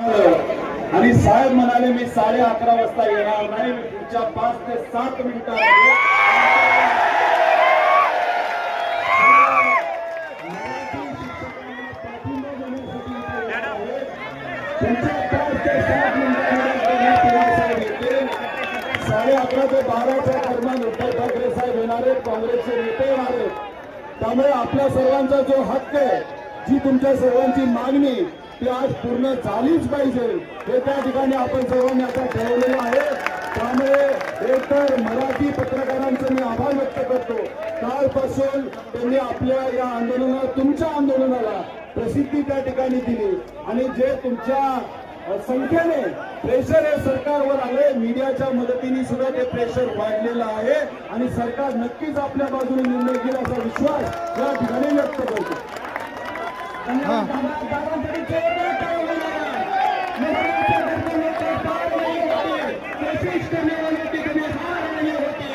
आणि साहेब म्हणाले मी 11:30 वाजता येणार नाही, मी पुढच्या 5 ते 7 मिनिटांमध्ये साडे 11 ते 12च्या दरम्यान उद्धव ठाकरे साहेब येणार आहेत, काँग्रेसचे नेते येणार आहेत. त्यामुळे आपल्या सर्वांचा जो हक्क आहे, जी तुमच्या सर्वांची मागणी ती आज पूर्ण झालीच पाहिजे हे त्या ठिकाणी आपण सर्वांनी आता ठरवलेलं आहे. त्यामुळे एकतर मराठी पत्रकारांचे मी आभार व्यक्त करतो. कालपासून त्यांनी आपल्या या आंदोलनाला, तुमच्या आंदोलनाला प्रसिद्धी त्या ठिकाणी दिली आणि जे तुमच्या संख्येने प्रेशर हे सरकारवर आले, मीडियाच्या मदतीने सुद्धा ते प्रेशर वाढलेलं आहे आणि सरकार नक्कीच आपल्या बाजूने निर्णय घेईल असा विश्वास या ठिकाणी व्यक्त करतो. कोशिश करने वाले की कभी हार नहीं होती.